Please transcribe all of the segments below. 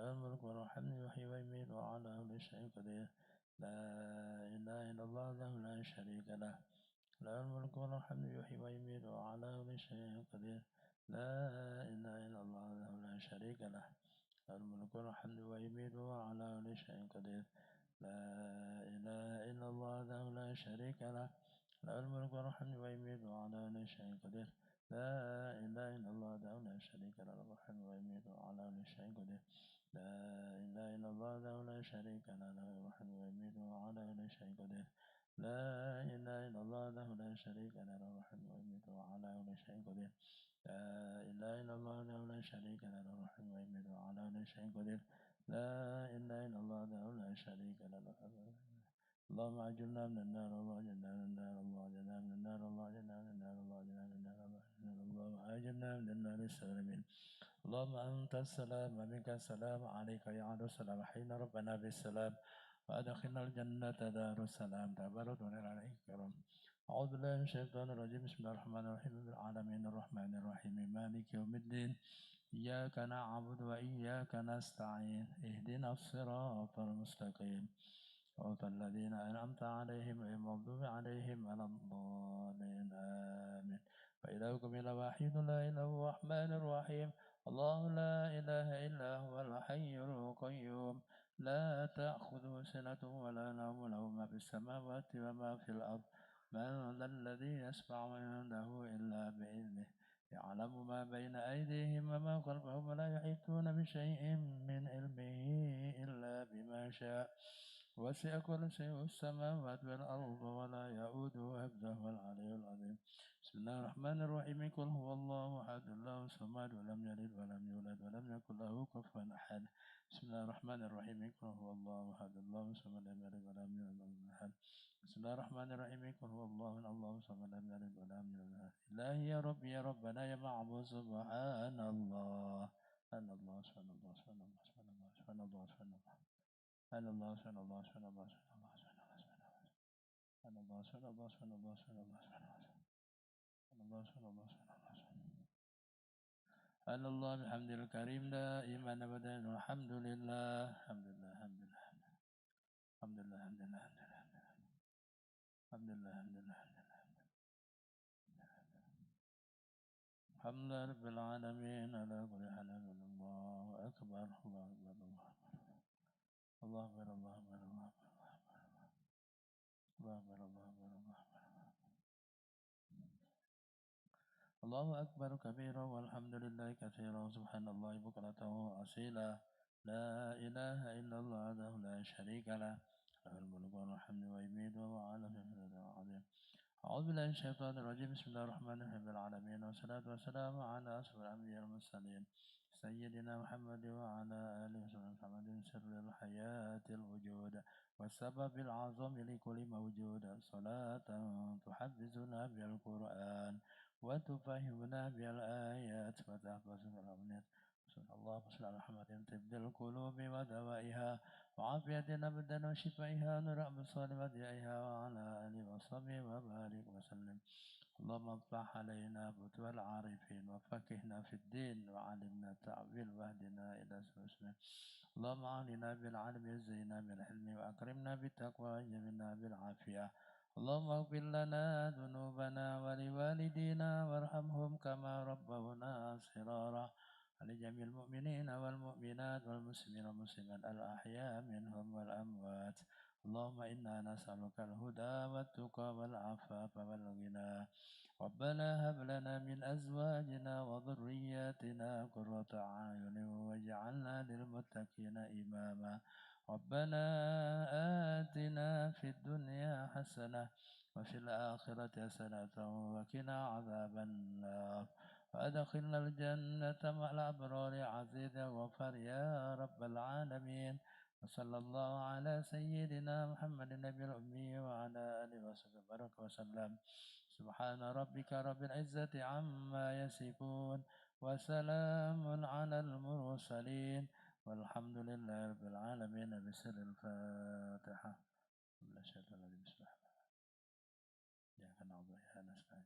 له الملك وله الحمد يحيي ويميت وعلى كل شيء قدير لا إله إلا الله وحده لا شريك له له الملك وله الحمد يحيي ويميت وعلى كل شيء قدير لا إله إلا الله وحده لا شريك له له الملك وله الحمد ويميت وعلى كل شيء قدير لا إله إلا الله وحده لا شريك له له الملك وله الحمد ويميت وعلى كل شيء قدير لا إله إلا الله وحده لا شريك له له الحمد ويميت وعلى كل شيء قدير لا إله إلا الله وحده لا شريك له له الحمد ويميت وعلى كل شيء قدير لا إله إلا الله وحده لا شريك له له الحمد ويميت وعلى كل شيء قدير لا إله إلا الله وحده لا شريك له له الحمد ويميت وعلى كل شيء قدير لا إله إلا الله وحده لا شريك له اللهم أجرنا من النار الله أجرنا من النار الله أجرنا من النار الله أجرنا من النار الله أجرنا من النار اللهم أجرنا من النار السالمين اللهم أنت السلام ومنك السلام عليك يا عبد السلام حين ربنا بالسلام وأدخلنا الجنة دار السلام تبارك عليك كرم أعوذ بالله من الشيطان الرجيم بسم الله الرحمن الرحيم العالمين الرحمن الرحيم مالك يوم الدين إياك نعبد وإياك نستعين اهدنا الصراط المستقيم صراط الذين أنعمت عليهم غير المغضوب عليهم ولا الضالين آمين فإلهكم إله واحد لا إله إلا هو الرحمن الرحيم الله لا إله إلا هو الحي القيوم لا تأخذه سنة ولا نوم له ما في السماوات وما في الأرض من ذا الذي يشفع عنده إلا بإذنه يعلم ما بين أيديهم وما خلفهم ولا يحيطون بشيء من علمه إلا بما شاء وسع كرسيه السماوات والأرض ولا يؤوده حفظهما العلي العظيم بسم الله الرحمن الرحيم قل هو الله أحد الله الصمد ولم يلد ولم يولد ولم يكن له كفوا أحد بسم الله الرحمن الرحيم قل هو الله أحد الله الصمد لم يلد ولم يولد ولم يكن له أحد بسم الله الرحمن الرحيم قل هو الله الصمد لم يلد ولم يولد إلهي يا ربي يا ربنا يا معبود سبحان الله سبحان الله سبحان الله سبحان الله سبحان الله سبحان الله سبحان الله سبحان الله سبحان الله سبحان الله سبحان الله سبحان الله سبحان الله سبحان الله سبحان الله سبحان الله سبحان الله بحمد الكريم دائما أبدا والحمد لله الحمد لله الحمد لله الحمد لله الحمد لله الحمد لله الحمد لله الحمد لله رب العالمين على كل حال الله أكبر الله أكبر الله أكبر الله أكبر الله أكبر الله أكبر الله أكبر الله أكبر كبيرا والحمد لله كثيرا سبحان الله بكرة وأصيلا لا إله إلا الله وحده لا شريك له له الملك والحمد ويميت وهو على كل شيء قدير أعوذ بالله من الشيطان الرجيم بسم الله الرحمن الرحيم العالمين والصلاة والسلام على أشرف الأنبياء والمرسلين سيدنا محمد وعلى آله وصحبه محمد سر الحياة الوجود والسبب العظيم لكل موجود صلاة تحدثنا بالقرآن وتفهمنا بالآيات وتحفظنا الأمنيات صلى الله وسلم على محمد طب القلوب ودوائها وعافية أبدا وشفائها ونور أبصار وديائها وعلى آله وصحبه وبارك وسلم اللهم افتح علينا فتوى العارفين وفقهنا في الدين وعلمنا التأويل واهدنا إلى سبيل اللهم أعلنا بالعلم وزينا بالحلم وأكرمنا بالتقوى وجملنا بالعافية اللهم اغفر لنا ذنوبنا ولوالدينا وارحمهم كما ربونا صغارا لجميع المؤمنين والمؤمنات والمسلمين والمسلمات الأحياء منهم والأموات اللهم إنا نسألك الهدى والتقى والعفاف والغنى ربنا هب لنا من أزواجنا وذرياتنا قرة أعين واجعلنا للمتقين إماما ربنا آتنا في الدنيا حسنة وفي الآخرة حسنة وقنا عذاب النار وأدخلنا الجنة مع الأبرار عزيزا وغفر يا رب العالمين وصلى الله على سيدنا محمد النبي الأمي وعلى آله وصحبه وبارك وسلم سبحان ربك رب العزة عما يصفون وسلام على المرسلين والحمد لله رب العالمين بسر الفاتحة بسم الله بسم الله إياك نعبد وإياك نستعين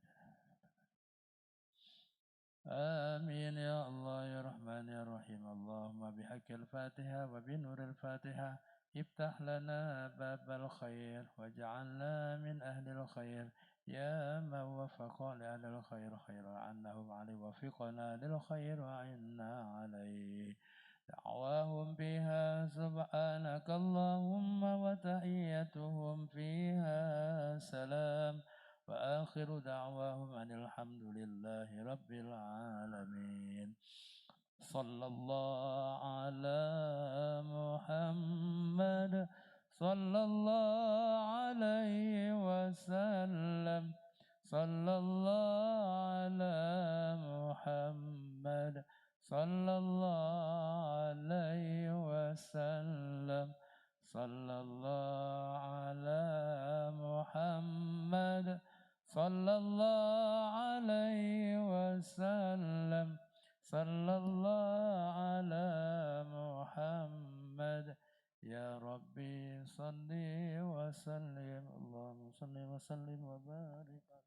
آمين يا الله يا رحمن يا رحيم. اللهم بحق الفاتحة وبنور الفاتحة افتح لنا باب الخير واجعلنا من أهل الخير يا من وفق لأهل الخير خيرا عنهم عليه وفقنا للخير وعنا عليه. دعواهم فيها سبحانك اللهم وتحيتهم فيها سلام وآخر دعواهم أن الحمد لله رب العالمين. صلى الله على محمد صلى الله عليه وسلم. صلى الله على محمد صلى الله عليه وسلم. صلى الله على محمد صلى الله عليه وسلم. صلى الله على محمد. يا ربي صل وسلم. اللهم صل وسلم وبارك عليه.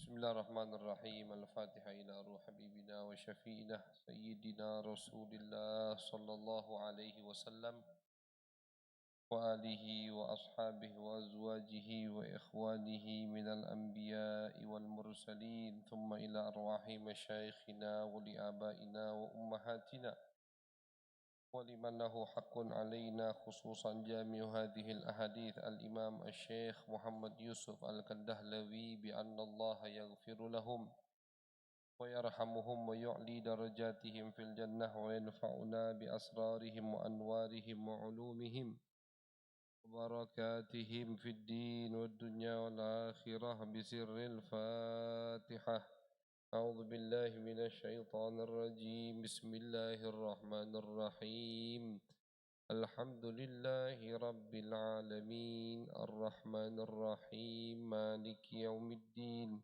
بسم الله الرحمن الرحيم. الفاتحة إلى روح حبيبنا وشفينا سيدنا رسول الله صلى الله عليه وسلم وآله وأصحابه وأزواجه وإخوانه من الأنبياء والمرسلين ثم إلى أرواح مشايخنا ولآبائنا وأمهاتنا ولمن له حق علينا خصوصا جامع هذه الأحاديث الإمام الشيخ محمد يوسف الكندهلوي بأن الله يغفر لهم ويرحمهم ويعلي درجاتهم في الجنة وينفعنا بأسرارهم وأنوارهم وعلومهم وبركاتهم في الدين والدنيا والآخرة بسر الفاتحة. أعوذ بالله من الشيطان الرجيم. بسم الله الرحمن الرحيم. الحمد لله رب العالمين الرحمن الرحيم مالك يوم الدين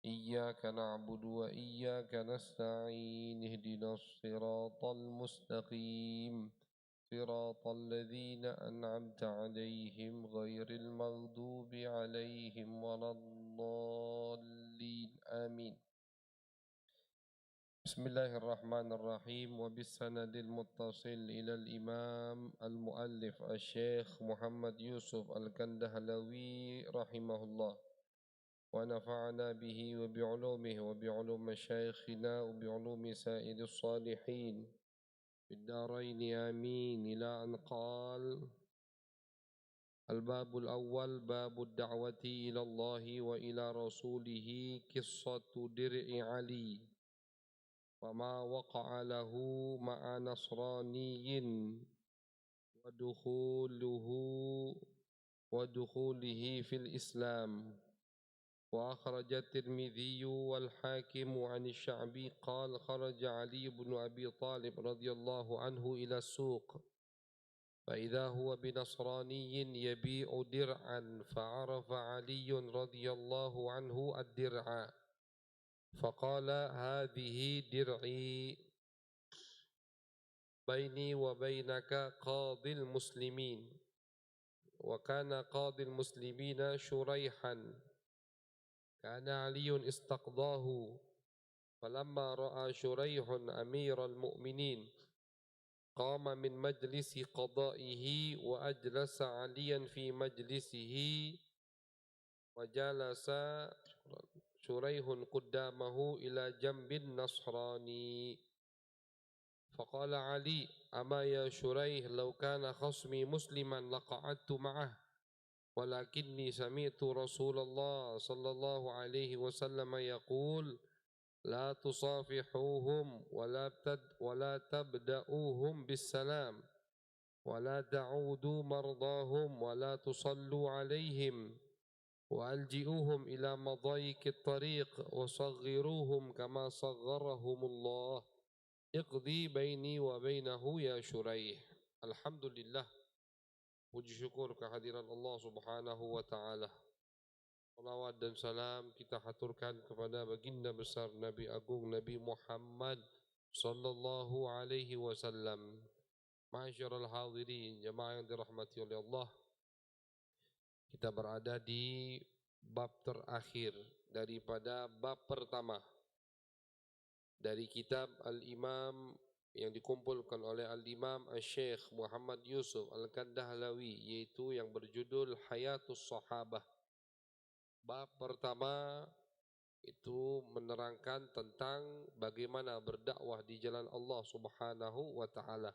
إياك نعبد وإياك نستعين اهدنا الصراط المستقيم صراط الذين أنعمت عليهم غير المغضوب عليهم ولا الضالين آمين. بسم الله الرحمن الرحيم. وبالسند المتصل إلى الإمام المؤلف الشيخ محمد يوسف الكندهلوي رحمه الله ونفعنا به وبعلومه وبعلوم مشايخنا وبعلوم سائر الصالحين في الدارين آمين. إلى أن قال: الباب الأول باب الدعوة إلى الله وإلى رسوله. قصة درع علي وما وقع له مع نصراني ودخوله في الإسلام. وأخرج الترمذي والحاكم عن الشعبي قال: خرج علي بن أبي طالب رضي الله عنه إلى السوق فإذا هو بنصراني يبيع درعا فعرف علي رضي الله عنه الدرع فقال: هذه درعي بيني وبينك قاضي المسلمين. وكان قاضي المسلمين شريحا كان علي استقضاه. فلما رأى شريح أمير المؤمنين قام من مجلس قضائه وأجلس عليا في مجلسه وجلس شريح قدامه إلى جنب النصراني. فقال علي: أما يا شريح لو كان خصمي مسلما لقعدت معه ولكني سمعت رسول الله صلى الله عليه وسلم يقول لا تصافحوهم ولا تبدأوهم بالسلام ولا تعودوا مرضاهم ولا تصلوا عليهم وألجئوهم إلى مضايق الطريق وصغروهم كما صغرهم الله اقضي بيني وبينه يا شريح. Alhamdulillah, puji syukur kehadiran Allah Subhanahu wa taala. Salawat dan salam kita haturkan kepada baginda besar Nabi Agung Nabi Muhammad sallallahu alaihi wasallam. Ma'asyiral hadirin, jemaah yang dirahmati oleh Allah, kita berada di bab terakhir daripada bab pertama dari kitab Al-Imam yang dikumpulkan oleh Al-Imam Al-Syekh Muhammad Yusuf Al-Kandahlawi, yaitu yang berjudul Hayatus Sahabah. Bab pertama itu menerangkan tentang bagaimana berdakwah di jalan Allah Subhanahu wa taala.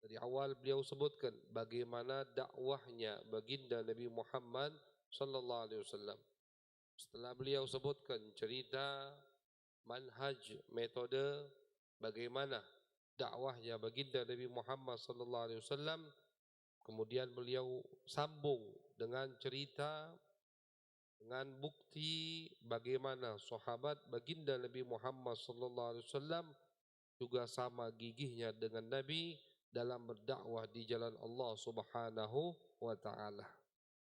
Dari awal beliau sebutkan bagaimana dakwahnya baginda Nabi Muhammad sallallahu alaihi wasallam. Setelah beliau sebutkan cerita, manhaj, metode bagaimana dakwahnya baginda Nabi Muhammad sallallahu alaihi wasallam, kemudian beliau sambung dengan cerita, dengan bukti bagaimana sahabat baginda Nabi Muhammad sallallahu alaihi wasallam juga sama gigihnya dengan Nabi dalam berdakwah di jalan Allah Subhanahu wa taala.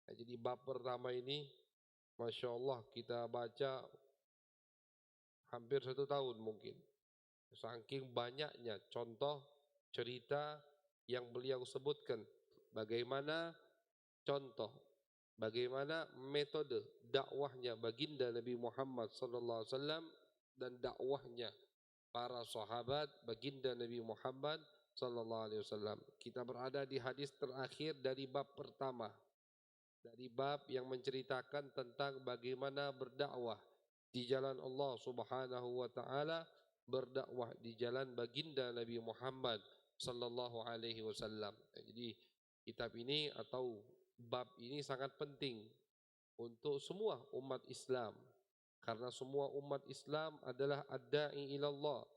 Jadi bab pertama ini, Masya Allah, kita baca hampir 1 tahun mungkin. Saking banyaknya contoh cerita yang beliau sebutkan, bagaimana contoh, bagaimana metode dakwahnya baginda Nabi Muhammad sallallahu alaihi wasallam dan dakwahnya para sahabat baginda Nabi Muhammad sallallahu alaihi wasallam. Kita berada di hadis terakhir dari bab pertama, dari bab yang menceritakan tentang bagaimana berdakwah di jalan Allah Subhanahu wa taala, berdakwah di jalan baginda Nabi Muhammad sallallahu alaihi wasallam. Jadi kitab ini atau bab ini sangat penting untuk semua umat Islam, karena semua umat Islam adalah ad-da'i ilallah.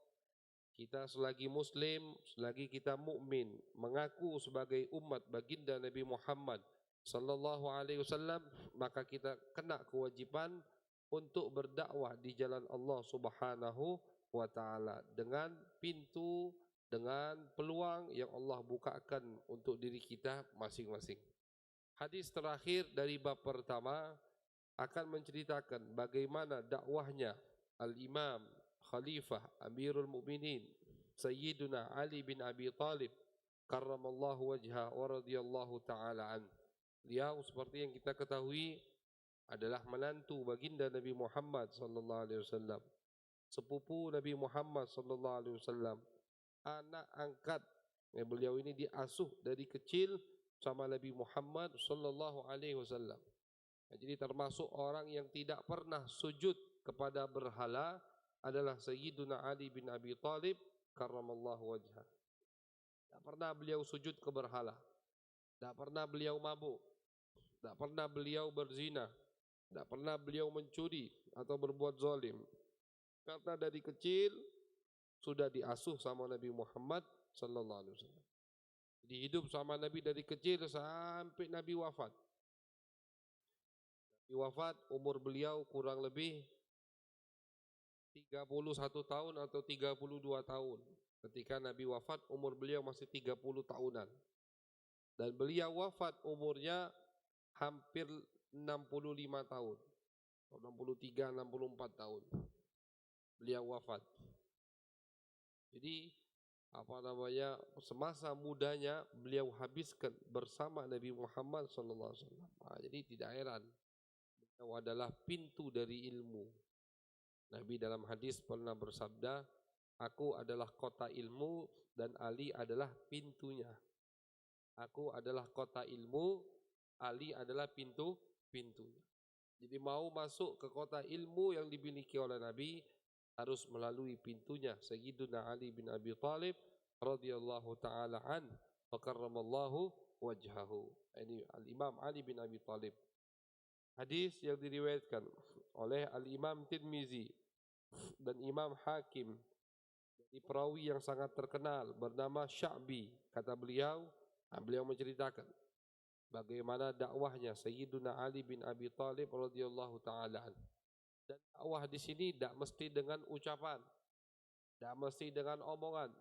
Kita selagi muslim, selagi kita mukmin, mengaku sebagai umat baginda Nabi Muhammad sallallahu alaihi wasallam, maka kita kena kewajiban untuk berdakwah di jalan Allah Subhanahu wa taala dengan pintu, dengan peluang yang Allah bukakan untuk diri kita masing-masing. Hadis terakhir dari bab pertama akan menceritakan bagaimana dakwahnya Al-Imam Khalifah Amirul Mukminin Sayyiduna Ali bin Abi Talib karramallahu wajha wa radhiyallahu ta'ala an. Beliau seperti yang kita ketahui adalah menantu baginda Nabi Muhammad sallallahu alaihi wasallam, sepupu Nabi Muhammad sallallahu alaihi wasallam, anak angkat. Beliau ini diasuh dari kecil sama Nabi Muhammad sallallahu alaihi wasallam. Jadi termasuk orang yang tidak pernah sujud kepada berhala adalah Sayyiduna Ali bin Abi Talib karramallahu wajhah. Tak pernah beliau sujud ke berhala, tak pernah beliau mabuk, tak pernah beliau berzina, tak pernah beliau mencuri atau berbuat zalim. Karena dari kecil sudah diasuh sama Nabi Muhammad sallallahu alaihi wasallam. Jadi hidup sama Nabi dari kecil sampai Nabi wafat. Nabi wafat umur beliau kurang lebih 31 tahun atau 32 tahun. Ketika Nabi wafat umur beliau masih 30 tahunan. Dan beliau wafat umurnya hampir 65 tahun. 63, 64 tahun. Beliau wafat. Jadi semasa mudanya beliau habiskan bersama Nabi Muhammad sallallahu alaihi wasallam. Jadi tidak heran beliau adalah pintu dari ilmu. Nabi dalam hadis pernah bersabda, aku adalah kota ilmu dan Ali adalah pintunya. Aku adalah kota ilmu, Ali adalah pintunya. Jadi mau masuk ke kota ilmu yang dimiliki oleh Nabi harus melalui pintunya Sayyiduna Ali bin Abi Talib radhiyallahu taala an, wa karramallahu wajhahu. Ini Al-Imam Ali bin Abi Thalib. Hadis yang diriwayatkan oleh Al-Imam Tirmizi dan Imam Hakim dari perawi yang sangat terkenal bernama Sya'bi. Kata beliau, beliau menceritakan bagaimana dakwahnya Sayyiduna Ali bin Abi Thalib radhiyallahu taala. Dan dakwah di sini tidak mesti dengan ucapan, tidak mesti dengan omongan,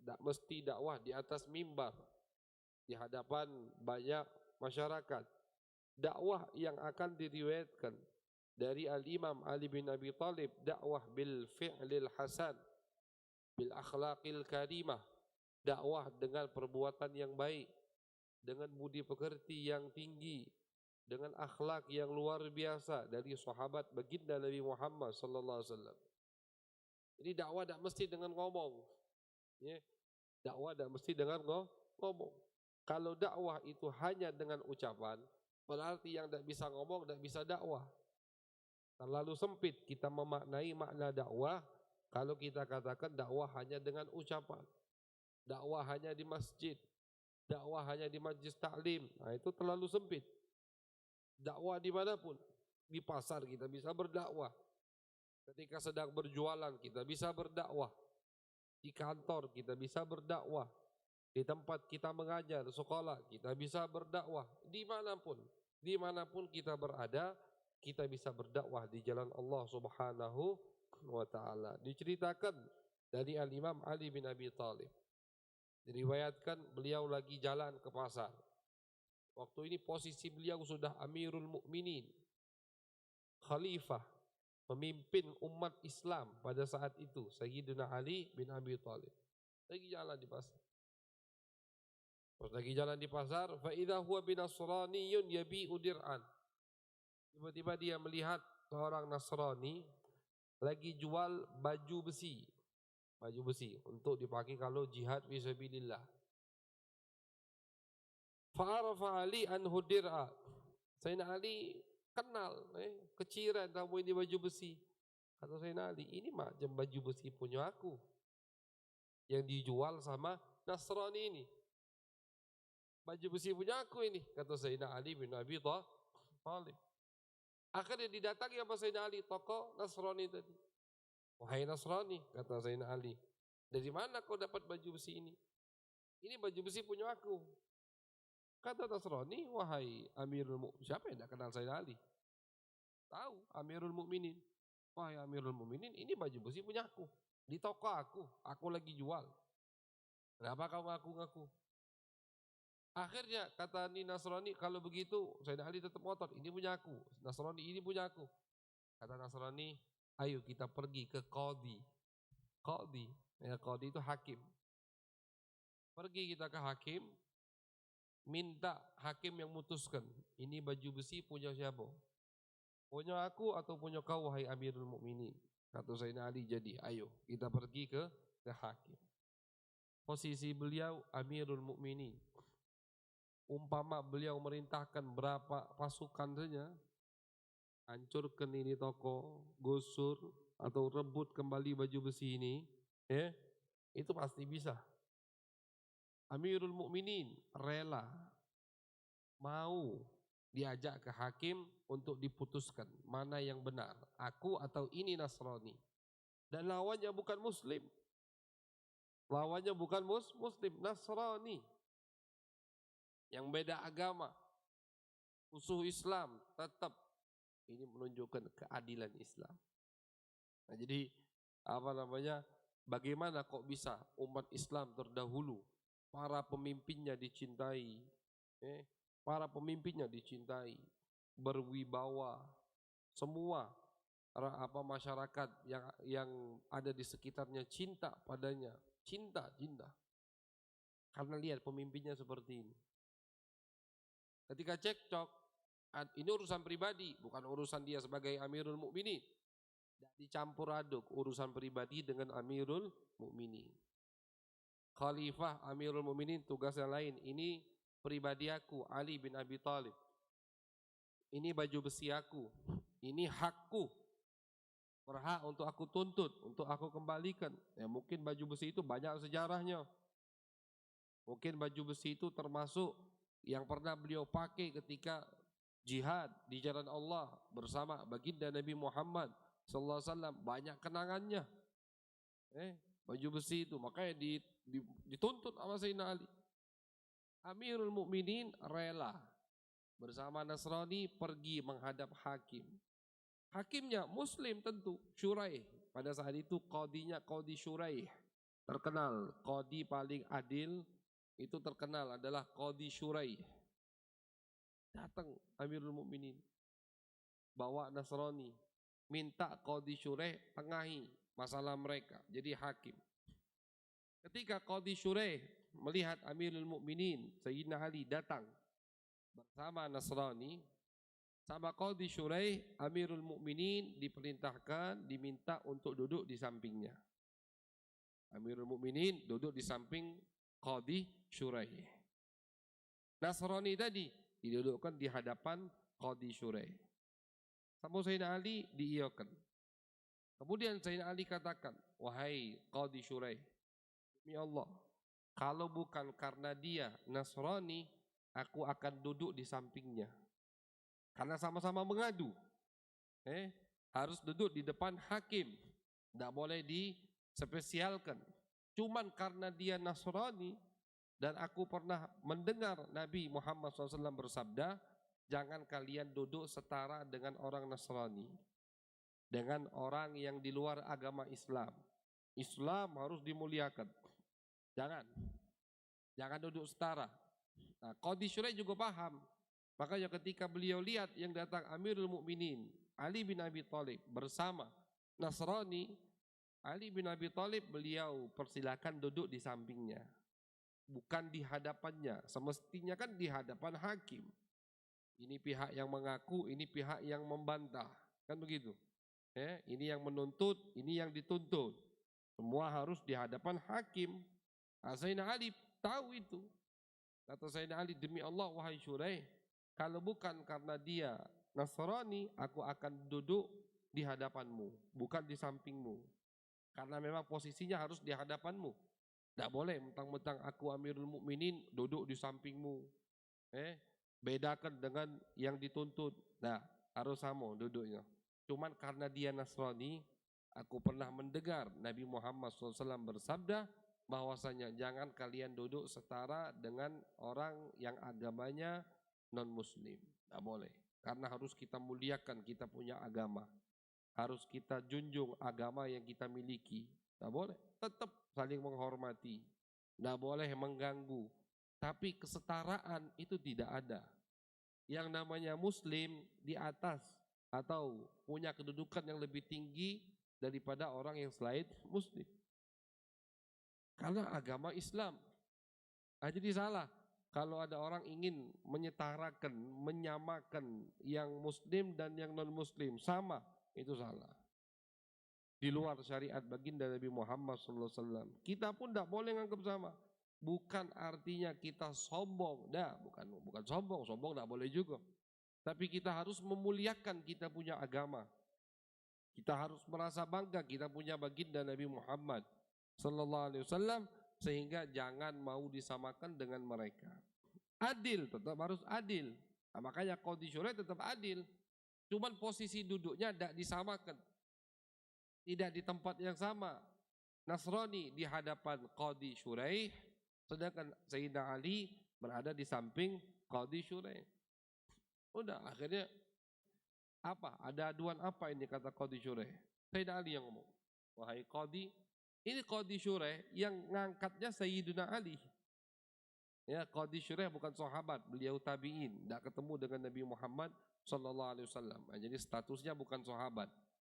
tidak mesti dakwah di atas mimbar di hadapan banyak masyarakat. Dakwah yang akan diriwayatkan dari Al-Imam Ali bin Abi Thalib, dakwah bil fi'lil hasan, bil akhlaqil karimah, dakwah dengan perbuatan yang baik, dengan budi pekerti yang tinggi, dengan akhlak yang luar biasa dari sahabat baginda Nabi Muhammad sallallahu alaihi wasallam. Ini dakwah tidak mesti dengan ngomong. Ya, dakwah tidak mesti dengan ngomong. Kalau dakwah itu hanya dengan ucapan, berarti yang tidak bisa ngomong tidak bisa dakwah. Terlalu sempit kita memaknai makna dakwah kalau kita katakan dakwah hanya dengan ucapan, dakwah hanya di masjid, dakwah hanya di majlis taklim. Nah, itu terlalu sempit. Dakwah dimanapun, di pasar kita bisa berdakwah, ketika sedang berjualan kita bisa berdakwah, di kantor kita bisa berdakwah, di tempat kita mengajar, sekolah kita bisa berdakwah, dimanapun kita berada, kita bisa berdakwah di jalan Allah Subhanahu wa taala. Diceritakan dari Al-Imam Ali bin Abi Thalib, diriwayatkan beliau lagi jalan ke pasar. Waktu ini posisi beliau sudah Amirul Mukminin, khalifah, pemimpin umat Islam pada saat itu, Sayyidina Ali bin Abi Thalib. Lagi jalan di pasar. Pas lagi jalan di pasar, fa idza huwa binasraniyun yabi'u dir'an. Tiba-tiba dia melihat seorang Nasrani lagi jual baju besi untuk dipakai kalau jihad fisabilillah. Fa'arafa Ali anhu dir'a. Sayyidina Ali kenal, keciran tamu ini baju besi. Kata Sayyidina Ali, ini macam baju besi punya aku yang dijual sama Nasrani ini. Baju besi punya aku ini, kata Sayyidina Ali bin Abi Thalib. Akhirnya didatangi sama Sayyidina Ali, tokoh Nasrani tadi. Wahai Nasrani, kata Sayyidina Ali, dari mana kau dapat baju besi ini? Ini baju besi punya aku. Kata Nasrani, wahai Amirul Mukminin, siapa yang tidak kenal Sayyidina Ali? Tahu, Amirul Mukminin. Wahai Amirul Mukminin, ini baju besi punya aku. Di toko aku lagi jual. Kenapa kau ngaku-ngaku? Akhirnya kata ni Nasrani, kalau begitu Sayyidina Ali tetap ngotot, ini punya aku. Nasrani, ini punya aku. Kata Nasrani, ayo kita pergi ke Qadhi. Qadhi itu hakim. Pergi kita ke hakim, minta hakim yang memutuskan, ini baju besi punya siapa? Punya aku atau punya kau, wahai Amirul Mukminin? Kata Sayyidina Ali, jadi ayo kita pergi ke hakim. Posisi beliau Amirul Mukminin. Umpama beliau merintahkan berapa pasukan saja, hancurkan ini toko, gusur atau rebut kembali baju besi ini, itu pasti bisa. Amirul Mukminin rela, mau diajak ke hakim untuk diputuskan mana yang benar, aku atau ini Nasrani. Dan lawannya bukan Muslim, Muslim, Nasrani yang beda agama, musuh Islam. Tetap ini menunjukkan keadilan Islam. Nah, jadi bagaimana kok bisa umat Islam terdahulu, para pemimpinnya dicintai, berwibawa, semua masyarakat yang ada di sekitarnya cinta padanya, cinta. Karena lihat pemimpinnya seperti ini. Ketika cekcok, ini urusan pribadi, bukan urusan dia sebagai Amirul Mukminin. Tidak dicampur aduk urusan pribadi dengan Amirul Mukminin. Khalifah Amirul Mukminin tugasnya lain. Ini pribadi aku, Ali bin Abi Thalib. Ini baju besi aku. Ini hakku. Berhak untuk aku tuntut, untuk aku kembalikan. Ya mungkin baju besi itu banyak sejarahnya. Mungkin baju besi itu termasuk yang pernah beliau pakai ketika jihad di jalan Allah bersama baginda Nabi Muhammad sallallahu alaihi wasallam. Banyak kenangannya. Baju besi itu makanya dituntut sama Sayyidina Ali. Amirul Mukminin rela bersama Nasrani pergi menghadap hakim. Hakimnya Muslim tentu, Syuraih. Pada saat itu qadinya Qadi Syuraih. Terkenal, qadi paling adil itu terkenal adalah Qadi Syuraih. Datang Amirul Mukminin, bawa Nasrani, minta Qadi Syuraih tengahi masalah mereka, jadi hakim. Ketika Qadi Syuraih melihat Amirul Mukminin Sayyidina Ali datang bersama Nasrani, sama Qadi Syuraih, Amirul Mukminin diperintahkan, diminta untuk duduk di sampingnya. Amirul Mukminin duduk di samping Qadi Syuraih. Nasrani tadi didudukkan di hadapan Qadi Syuraih. Sama Sayyidina Ali diiyakan. Kemudian Sayyidina Ali katakan, wahai Qadi Syuraih, demi Allah, kalau bukan karena dia Nasrani, aku akan duduk di sampingnya. Karena sama-sama mengadu. Harus duduk di depan hakim. Tidak boleh dispesialkan. Cuman karena dia Nasrani, dan aku pernah mendengar Nabi Muhammad SAW bersabda, jangan kalian duduk setara dengan orang Nasrani, dengan orang yang di luar agama Islam. Islam harus dimuliakan. Jangan duduk setara. Nah, Qadi Syuraih juga paham. Makanya ketika beliau lihat yang datang Amirul Mukminin Ali bin Abi Thalib bersama Nasrani, Ali bin Abi Thalib beliau persilakan duduk di sampingnya, bukan di hadapannya. Semestinya kan di hadapan hakim. Ini pihak yang mengaku, ini pihak yang membantah, kan begitu. Ini yang menuntut, ini yang dituntut. Semua harus di hadapan hakim. Sayyidina Ali tahu itu. Kata Sayyidina Ali, demi Allah wahai Syuraih, kalau bukan karena dia Nasrani, aku akan duduk di hadapanmu, bukan di sampingmu. Karena memang posisinya harus di hadapanmu. Tidak boleh mentang-mentang aku Amirul Mukminin duduk di sampingmu. Bedakan dengan yang dituntut. Nah, harus sama duduknya. Cuman karena dia Nasrani, aku pernah mendengar Nabi Muhammad SAW bersabda bahwasanya jangan kalian duduk setara dengan orang yang agamanya non-muslim. Tidak boleh. Karena harus kita muliakan kita punya agama. Harus kita junjung agama yang kita miliki. Tidak boleh. Tetap saling menghormati. Tidak boleh mengganggu. Tapi kesetaraan itu tidak ada. Yang namanya muslim di atas atau punya kedudukan yang lebih tinggi daripada orang yang selain muslim. Karena agama Islam. Jadi salah kalau ada orang ingin menyetarakan, menyamakan yang muslim dan yang non-muslim sama, itu salah. Di luar syariat baginda Nabi Muhammad SAW. Kita pun tidak boleh menganggap sama. Bukan artinya kita sombong. Nah, bukan sombong tidak boleh juga. Tapi kita harus memuliakan kita punya agama. Kita harus merasa bangga kita punya baginda Nabi Muhammad SAW, sehingga jangan mau disamakan dengan mereka. Adil, tetap harus adil. Nah, makanya Qadi Syuraih tetap adil. Cuman posisi duduknya tidak disamakan. Tidak di tempat yang sama. Nasrani di hadapan Qadi Syuraih, sedangkan Sayyidina Ali berada di samping Qadi Syuraih. Udah akhirnya apa? Ada aduan apa ini kata Qadi Syuraih? Sayyidina Ali yang ngomong. Wahai Qadi, ini Qadi Syuraih yang ngangkatnya Sayyidina Ali. Ya, Qadi Syuraih bukan sahabat, beliau tabi'in, tidak ketemu dengan Nabi Muhammad SAW. Jadi statusnya bukan sahabat,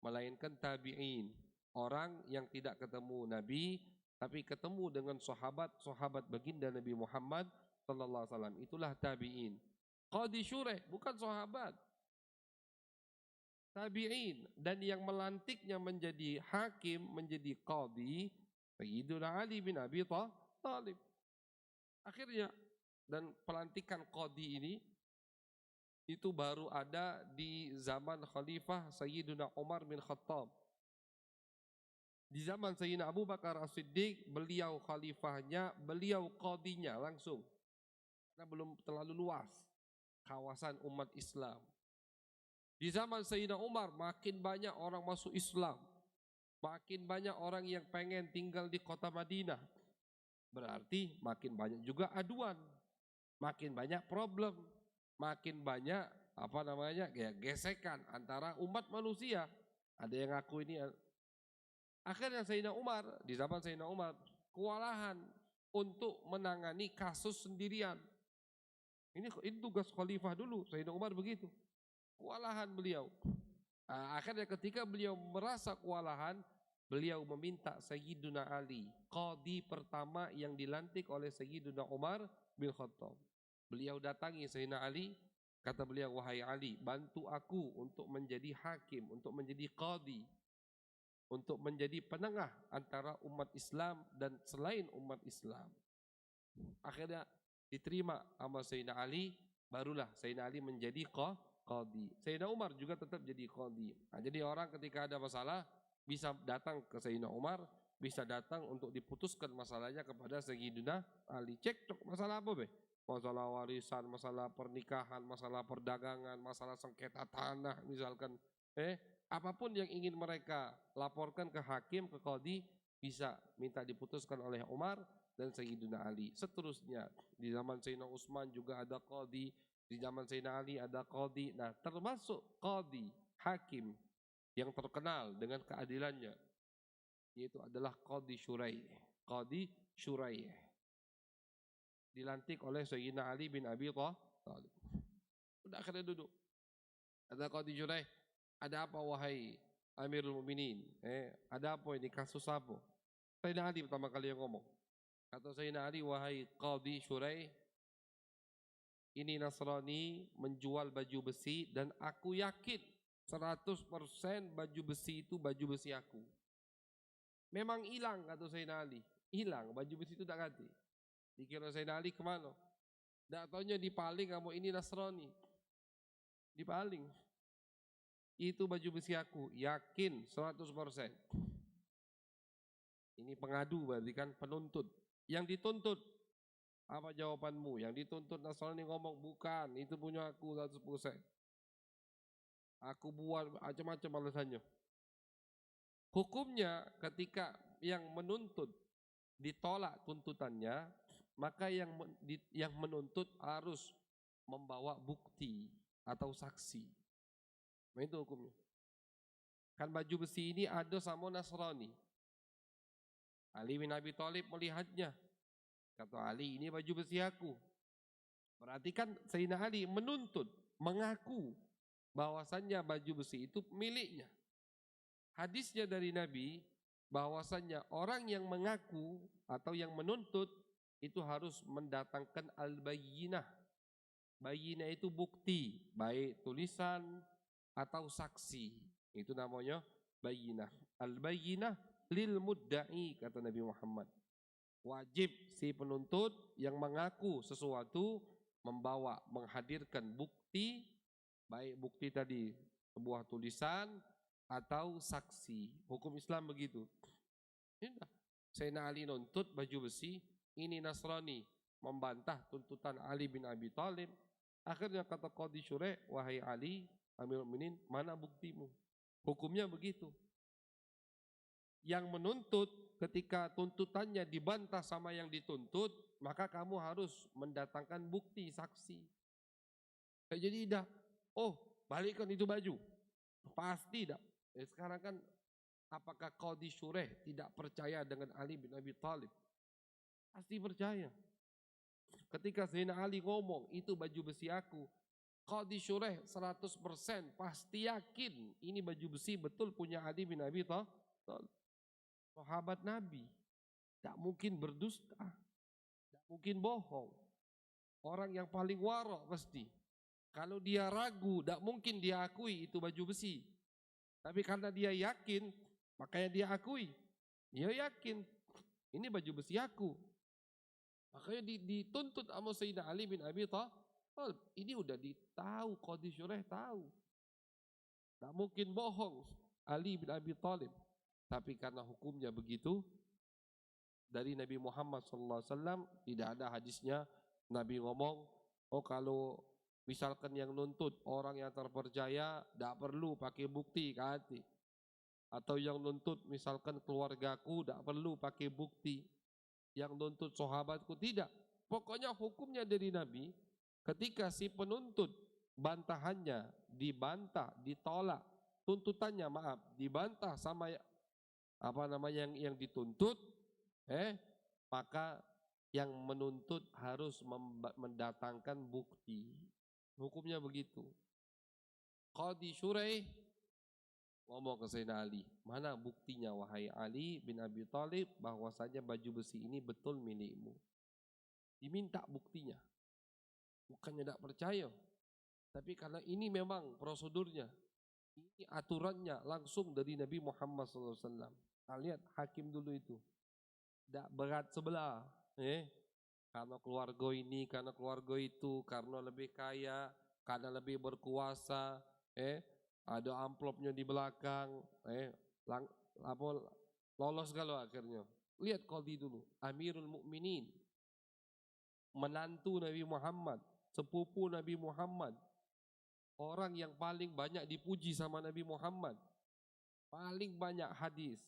melainkan tabi'in, orang yang tidak ketemu Nabi, tapi ketemu dengan sahabat baginda Nabi Muhammad SAW. Itulah tabi'in. Qadi Syuraih bukan sahabat, tabi'in, dan yang melantiknya menjadi hakim, menjadi qadi, Sayyidina Ali bin Abi Thalib. Akhirnya, dan pelantikan qadi ini itu baru ada di zaman Khalifah Sayyidina Umar bin Khattab. Di zaman Sayyidina Abu Bakar As-Siddiq, beliau khalifahnya, beliau qadinya langsung. Karena belum terlalu luas kawasan umat Islam. Di zaman Sayyidina Umar makin banyak orang masuk Islam. Makin banyak orang yang pengen tinggal di kota Madinah. Berarti makin banyak juga aduan. Makin banyak problem. Makin banyak gesekan antara umat manusia. Ada yang ngaku ini. Akhirnya Sayyidina Umar, di zaman Sayyidina Umar, kewalahan untuk menangani kasus sendirian. Ini tugas khalifah dulu, Sayyidina Umar begitu. Kewalahan beliau. Akhirnya ketika beliau merasa kewalahan, beliau meminta Sayyidina Ali, qadi pertama yang dilantik oleh Sayyidina Umar bin Khattab. Beliau datangi Sayyidina Ali, kata beliau, wahai Ali, bantu aku untuk menjadi hakim, untuk menjadi qadi, untuk menjadi penengah antara umat Islam dan selain umat Islam. Akhirnya diterima sama Sayyidina Ali, barulah Sayyidina Ali menjadi qadi. Sayyidina Umar juga tetap jadi qadi. Nah, jadi orang ketika ada masalah bisa datang ke Sayyidina Umar, bisa datang untuk diputuskan masalahnya kepada Sayyidina Ali. Cekcok masalah apa be? Masalah warisan, masalah pernikahan, masalah perdagangan, masalah sengketa tanah misalkan. Apapun yang ingin mereka laporkan ke hakim, ke qadi, bisa minta diputuskan oleh Umar dan Sayyidina Ali. Seterusnya, di zaman Sayyidina Utsman juga ada qadi, di zaman Sayyidina Ali ada qadi. Nah, termasuk qadi, hakim yang terkenal dengan keadilannya, yaitu adalah Qadi Syurai. Qadi Syurai dilantik oleh Sayyidina Ali bin Abi Thalib. Udah akhirnya duduk. Ada Qadi Syurai, ada apa wahai Amirul Mukminin? Ada apa ini, kasus apa? Sayyidina Ali pertama kali yang ngomong. Kata Sayyidina Ali, wahai Qadi Syurai, ini Nasrani menjual baju besi dan aku yakin 100% baju besi itu baju besi aku. Memang hilang, kata Sayyidina Ali. Hilang, baju besi itu tak ganti. Dikira Sayyidina Ali kemana? Tak taunya dipaling kamu, ini Nasrani. Dipaling. Itu baju besi aku, yakin 100%. Ini pengadu berarti kan, penuntut. Yang dituntut, apa jawabanmu? Yang dituntut Nasrani ngomong, bukan, itu punya aku 100%. Aku buat macam-macam alasannya. Hukumnya ketika yang menuntut ditolak tuntutannya, maka yang menuntut harus membawa bukti atau saksi. Nah, itu hukumnya. Kan baju besi ini ada sama Nasrani. Ali bin Abi Thalib melihatnya. Kata Ali, ini baju besi aku. Berarti kan Sayyidina Ali menuntut, mengaku bahwasannya baju besi itu miliknya. Hadisnya dari Nabi bahwasannya orang yang mengaku atau yang menuntut itu harus mendatangkan al-bayyinah. Bayyinah itu bukti, baik tulisan atau saksi. Itu namanya bayyinah. Al-bayyinah lil mudda'i, kata Nabi Muhammad. Wajib si penuntut yang mengaku sesuatu menghadirkan bukti, baik bukti tadi sebuah tulisan atau saksi. Hukum Islam begitu. Sayyidina Ali nuntut baju besi, ini Nasrani membantah tuntutan Ali bin Abi Thalib. Akhirnya kata Qadi Syurai, wahai Ali, Amirul Mukminin, mana buktimu? Hukumnya begitu. Yang menuntut ketika tuntutannya dibantah sama yang dituntut, maka kamu harus mendatangkan bukti, saksi. Jadi dah, balikkan itu baju. Pasti dah. Sekarang kan apakah Qadi Syurai tidak percaya dengan Ali bin Abi Thalib? Pasti percaya. Ketika Sayyidina Ali ngomong, itu baju besi aku, Qadi Syurai 100% pasti yakin ini baju besi betul punya Ali bin Abi Thalib. Sahabat Nabi, tak mungkin berdusta, tak mungkin bohong. Orang yang paling warok pasti. Kalau dia ragu, tak mungkin dia akui itu baju besi. Tapi karena dia yakin, makanya dia akui. Dia yakin, ini baju besi aku. Makanya dituntut sama Sayyidina Ali bin Abi Thalib. Ini udah ditahu, Qadi Syurai tahu. Tak mungkin bohong Ali bin Abi Thalib. Tapi karena hukumnya begitu, dari Nabi Muhammad SAW tidak ada hadisnya Nabi ngomong, oh kalau misalkan yang nuntut orang yang terpercaya, tidak perlu pakai bukti kati. Atau yang nuntut misalkan keluargaku, tidak perlu pakai bukti. Yang nuntut sahabatku, tidak. Pokoknya hukumnya dari Nabi, ketika si penuntut bantahannya dibantah, ditolak, tuntutannya maaf, dibantah sama yang dituntut, maka yang menuntut harus mendatangkan bukti. Hukumnya begitu. Qadhi Shuraih ngomong ke Sayyidina Ali, mana buktinya wahai Ali bin Abi Thalib bahwasanya baju besi ini betul milikmu? Diminta buktinya. Bukannya tidak percaya, tapi karena ini memang prosedurnya, ini aturannya langsung dari Nabi Muhammad SAW. Nah, lihat hakim dulu itu, tidak berat sebelah, karena keluarga ini, karena keluarga itu, karena lebih kaya, karena lebih berkuasa, ada amplopnya di belakang, lolos kalau akhirnya. Lihat Qadhi dulu, Amirul Mukminin, menantu Nabi Muhammad, sepupu Nabi Muhammad, orang yang paling banyak dipuji sama Nabi Muhammad, paling banyak hadis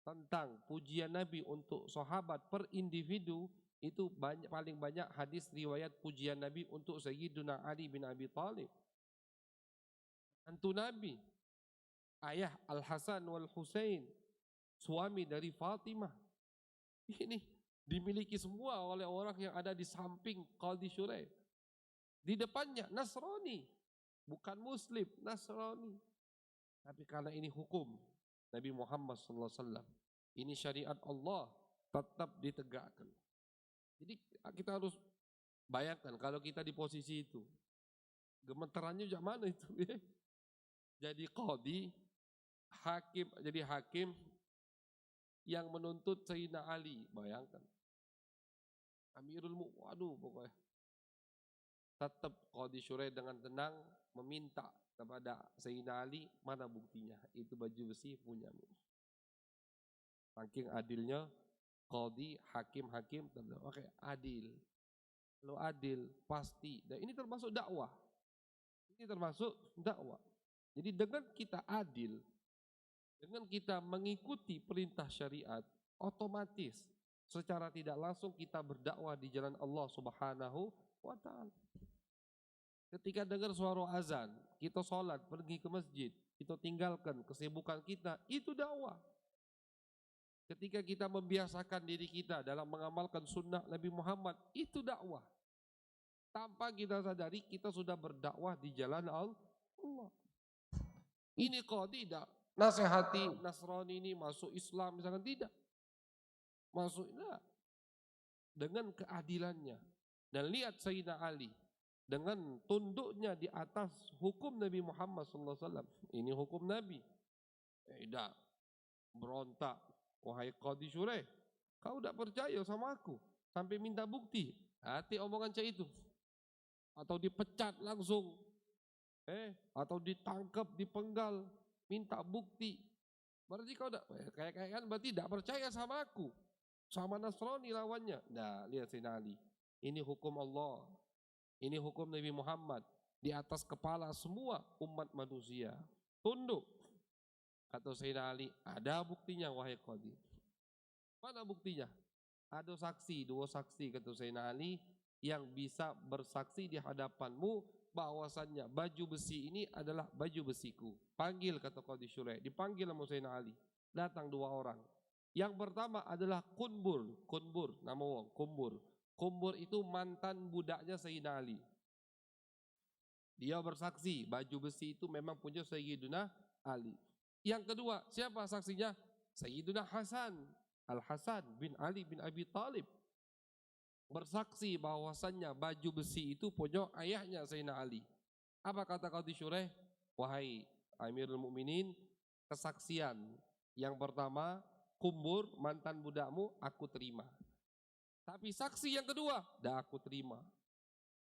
tentang pujian Nabi untuk sahabat per individu, itu paling banyak hadis riwayat pujian Nabi untuk Sayyiduna Ali bin Abi Thalib, menantu Nabi, ayah Al-Hasan wal Husain, suami dari Fatimah. Ini dimiliki semua oleh orang yang ada di samping Qadhi Shuraih. Di depannya Nasrani, bukan Muslim, Nasrani. Tapi karena ini hukum Nabi Muhammad SAW, ini syariat Allah, tetap ditegakkan. Jadi kita harus bayangkan kalau kita di posisi itu, gemeterannyaจากmana itu? Jadi qadhi, hakim, jadi hakim yang menuntut Sayyidina Ali, bayangkan. Amirul Mu'minin, waduh pokoknya. Tetap Qadhi Shuraih dengan tenang meminta kepada Sayyidina Ali, mana buktinya? Itu baju besi punyamu. Saking adilnya Qadhi, hakim-hakim, oke, adil. Kalau adil, pasti. Dan ini termasuk dakwah. Ini termasuk dakwah. Jadi dengan kita adil, dengan kita mengikuti perintah syariat, otomatis secara tidak langsung kita berdakwah di jalan Allah Subhanahu wa ta'ala. Ketika dengar suara azan, kita sholat, pergi ke masjid, kita tinggalkan kesibukan kita, itu dakwah. Ketika kita membiasakan diri kita dalam mengamalkan sunnah Nabi Muhammad, itu dakwah. Tanpa kita sadari, kita sudah berdakwah di jalan Allah. Ini kok tidak nasihati Nasrani ini masuk Islam, misalkan tidak. Masuk, enggak. Dengan keadilannya. Dan lihat Sayyidina Ali, dengan tunduknya di atas hukum Nabi Muhammad SAW. Ini hukum Nabi. Tidak berontak, wahai Qadhi Shuraih, kau tidak percaya sama aku sampai minta bukti. Hati omongan cak itu. Atau dipecat langsung, atau ditangkap, dipenggal, minta bukti. Berarti kau kayak berarti tidak percaya sama aku, sama Nasrani lawannya. Nah, lihat Sayyidina Ali. Ini hukum Allah. Ini hukum Nabi Muhammad di atas kepala semua umat manusia. Tunduk. Kata Sayyidina Ali, ada buktinya wahai Qadhi. Mana buktinya? Ada saksi, 2 saksi kata Sayyidina Ali yang bisa bersaksi di hadapanmu bahwasannya baju besi ini adalah baju besiku. Panggil kata Qadhi Shuraih, dipanggil sama Sayyidina Ali. Datang 2 orang. Yang pertama adalah Kunbur, nama wong, Kunbur. Kunbur itu mantan budaknya Sayyidina Ali. Dia bersaksi, baju besi itu memang punya Sayyidina Ali. Yang kedua, siapa saksinya? Sayyidina Hasan, Al-Hasan bin Ali bin Abi Thalib. Bersaksi bahwasannya baju besi itu punya ayahnya Sayyidina Ali. Apa kata Qadhi Shuraih? Wahai Amirul Mukminin, kesaksian yang pertama, Kunbur, mantan budakmu, aku terima. Tapi saksi yang kedua, dah aku terima.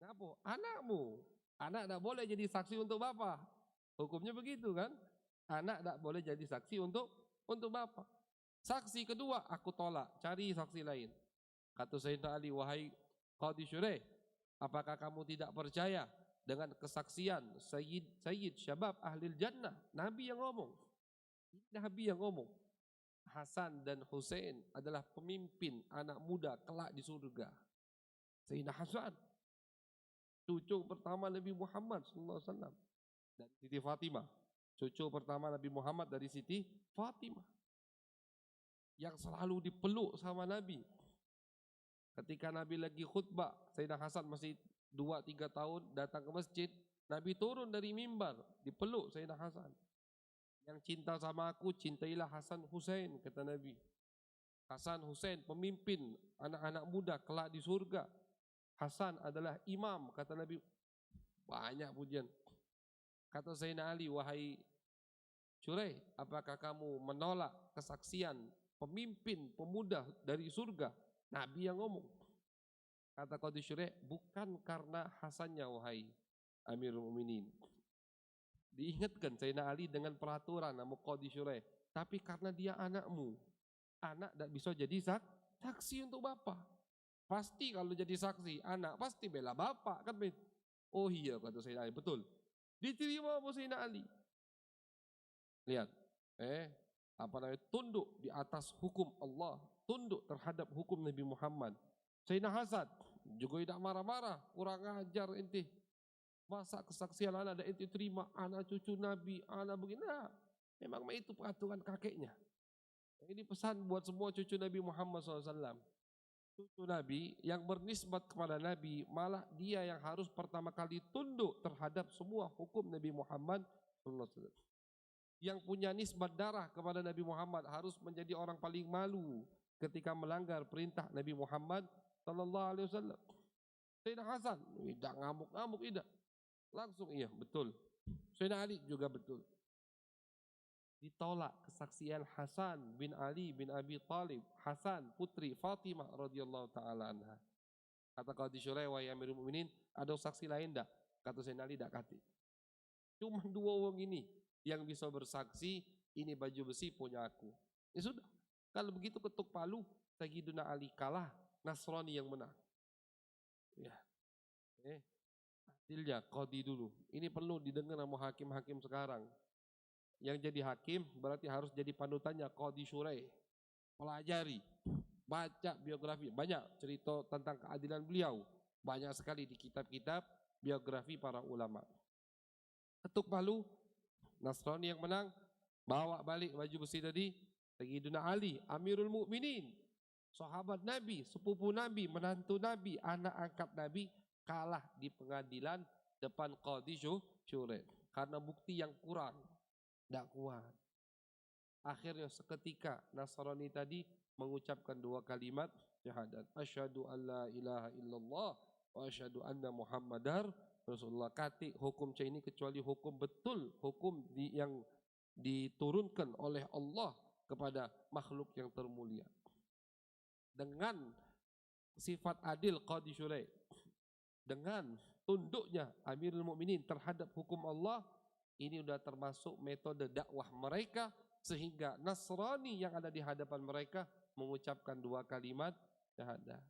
Kenapa? Anakmu. Anak tidak boleh jadi saksi untuk bapak. Hukumnya begitu kan? Anak tidak boleh jadi saksi untuk untuk bapak. Saksi kedua, aku tolak, cari saksi lain. Kata Sayyidina Ali, wahai Qadhi Syuraih, apakah kamu tidak percaya dengan kesaksian Sayyid Syabab Ahlil Jannah? Nabi yang ngomong. Nabi yang ngomong. Hasan dan Husain adalah pemimpin anak muda kelak di surga. Sayyidina Hasan, cucu pertama Nabi Muhammad SAW, dari Siti Fatimah. Cucu pertama Nabi Muhammad dari Siti Fatimah, yang selalu dipeluk sama Nabi. Ketika Nabi lagi khutbah, Sayyidina Hasan masih 2-3 tahun, datang ke masjid, Nabi turun dari mimbar, dipeluk Sayyidina Hasan. Yang cinta sama aku, cintailah Hasan Husain, kata Nabi. Hasan Husain pemimpin anak-anak muda kelak di surga. Hasan adalah imam, kata Nabi. Banyak pujian. Kata Sayyidina Ali, wahai Syuraih, apakah kamu menolak kesaksian pemimpin pemuda dari surga? Nabi yang ngomong. Kata Qadhi Syuraih, bukan karena Hasannya wahai Amirul Mukminin. Diingatkan Sayyidina Ali dengan peraturan nama Qadhi Syuraih, tapi karena dia anakmu. Anak tidak bisa jadi saksi untuk bapak. Pasti kalau jadi saksi, anak pasti bela bapak kan. Oh iya, kata Sayyidina Ali, betul. Diterima oleh Sayyidina Ali. Lihat, tunduk di atas hukum Allah, tunduk terhadap hukum Nabi Muhammad. Sayyidina Hasan juga tidak marah-marah, kurang ajar ente. Masa kesaksian anak ada ente terima, anak cucu Nabi, anak begini. Nah, memang itu peraturan kakeknya. Ini pesan buat semua cucu Nabi Muhammad SAW. Cucu Nabi yang bernisbat kepada Nabi, malah dia yang harus pertama kali tunduk terhadap semua hukum Nabi Muhammad SAW. Yang punya nisbat darah kepada Nabi Muhammad harus menjadi orang paling malu ketika melanggar perintah Nabi Muhammad SAW. Sayyidina Hasan tidak ngamuk-ngamuk, tidak. Langsung iya, betul. Sayyidina Ali juga betul. Ditolak kesaksian Hasan bin Ali bin Abi Thalib, Hasan putri Fatimah radhiyallahu taala anha. Kata Qadhi Syuraih, wahai Amirul Mukminin, ada saksi lain enggak? Kata Sayyidina Ali, enggak kati. Cuma 2 orang ini yang bisa bersaksi, ini baju besi punya aku. Ya sudah. Kalau begitu ketuk palu, Sayyidina Ali kalah, Nasrani yang menang. Ya. Adilnya Qadhi dulu. Ini perlu didengar sama hakim-hakim sekarang. Yang jadi hakim berarti harus jadi panutannya Qadhi Syuraih. Pelajari, baca biografi, banyak cerita tentang keadilan beliau. Banyak sekali di kitab-kitab biografi para ulama. Ketuk palu, Nasrani yang menang, bawa balik baju besi tadi, Sayyidina Ali, Amirul Mukminin, sahabat Nabi, sepupu Nabi, menantu Nabi, anak angkat Nabi, kalah di pengadilan depan Qadhi Syuraih karena bukti yang kurang, tidak kuat. Akhirnya seketika Nasrani tadi mengucapkan 2 kalimat syahadat, asyhadu an la ilaha illallah wa asyhadu anna muhammadar Rasulullah. Kati hukum ini kecuali hukum betul, hukum yang diturunkan oleh Allah kepada makhluk yang termulia. Dengan sifat adil Qadhi Syuraih, dengan tunduknya Amirul Mukminin terhadap hukum Allah, ini sudah termasuk metode dakwah mereka, sehingga Nasrani yang ada di hadapan mereka mengucapkan 2 kalimat syahadat.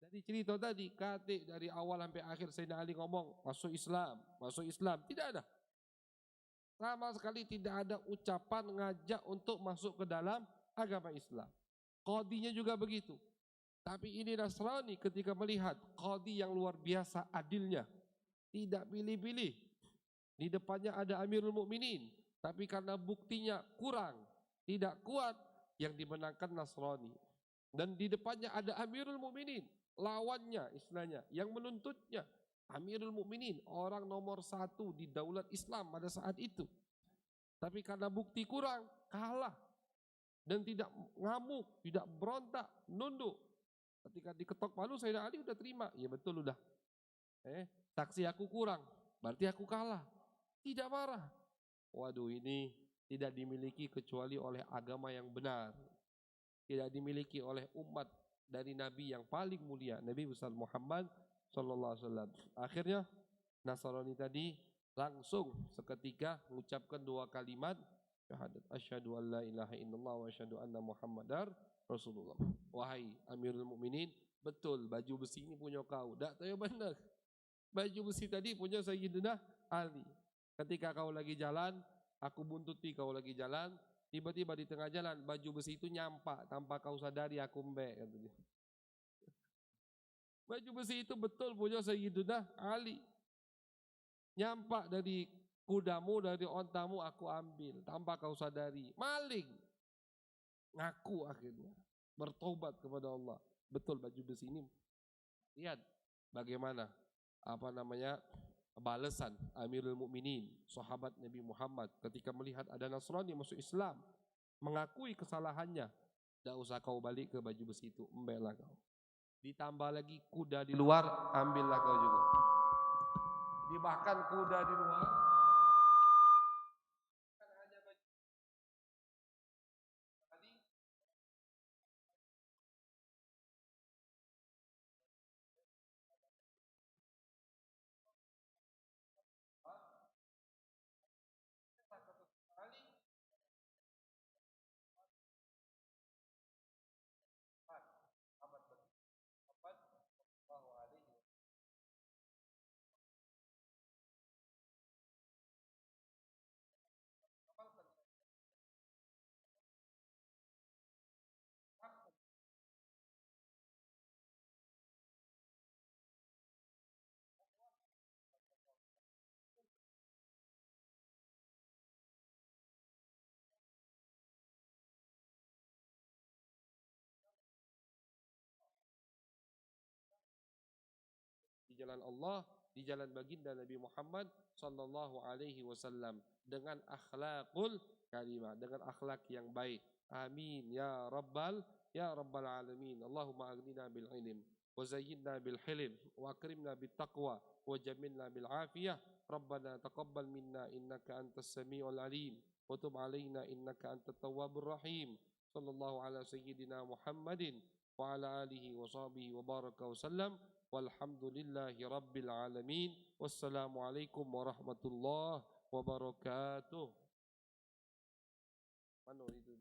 Dari cerita tadi, kata dari awal sampai akhir Sayyidina Ali ngomong masuk Islam, tidak ada. Sama sekali tidak ada ucapan ngajak untuk masuk ke dalam agama Islam. Qadhinya juga begitu. Tapi ini Nasrani ketika melihat Qadhi yang luar biasa adilnya, tidak pilih-pilih. Di depannya ada Amirul Mukminin, tapi karena buktinya kurang, tidak kuat, yang dimenangkan Nasrani. Dan di depannya ada Amirul Mukminin, lawannya istilahnya, yang menuntutnya. Amirul Mukminin, orang nomor 1 di daulat Islam pada saat itu. Tapi karena bukti kurang, kalah. Dan tidak ngamuk, tidak berontak, nunduk. Ketika diketok palu, Sayyidina Ali udah terima. Ya betul udah. Saksi aku kurang, berarti aku kalah. Tidak marah. Waduh, ini tidak dimiliki kecuali oleh agama yang benar. Tidak dimiliki oleh umat dari Nabi yang paling mulia, Nabi besar Muhammad sallallahu alaihi wasallam. Akhirnya Nasrani tadi langsung seketika mengucapkan 2 kalimat syahadat asyhadu an la ilaha illallah wa asyhadu anna Muhammadar Rasulullah. Wahai Amirul Mukminin, betul baju besi ini punya kau. Tak tahu benar. Baju besi tadi punya Sayyidina Ali. Ketika kau lagi jalan, aku buntuti kau lagi jalan, tiba-tiba di tengah jalan baju besi itu nyampak tanpa kau sadari aku mbek katanya. Baju besi itu betul punya Sayyidina Ali. Nyampak dari kudamu, dari ontamu aku ambil tanpa kau sadari. Maling. Ngaku akhirnya. Bertobat kepada Allah. Betul baju besi ini. Lihat bagaimana balasan Amirul Mukminin, sahabat Nabi Muhammad ketika melihat ada Nasrani masuk Islam, mengakui kesalahannya. Tak usah kau balik ke baju besi itu, embellah kau. Ditambah lagi kuda di luar, ambillah kau juga. Bahkan kuda di luar di jalan Allah, di jalan baginda Nabi Muhammad sallallahu alaihi wasallam dengan akhlakul karimah, dengan akhlak yang baik. Amin ya rabbal alamin. Allahumma aghnina bil ilm wa zayyinna bil hilm wa akrimna bit taqwa wa jamilna bil afiyah. Rabbana taqabbal minna innaka antas samiul alim wa tub alaina innaka antat tawwabur rahim. Sallallahu ala sayyidina Muhammadin wa ala alihi wa sahbihi wa baraka wa sallam. Walhamdulillahi rabbil alamin. Wassalamualaikum warahmatullahi wabarakatuh. Mana itu?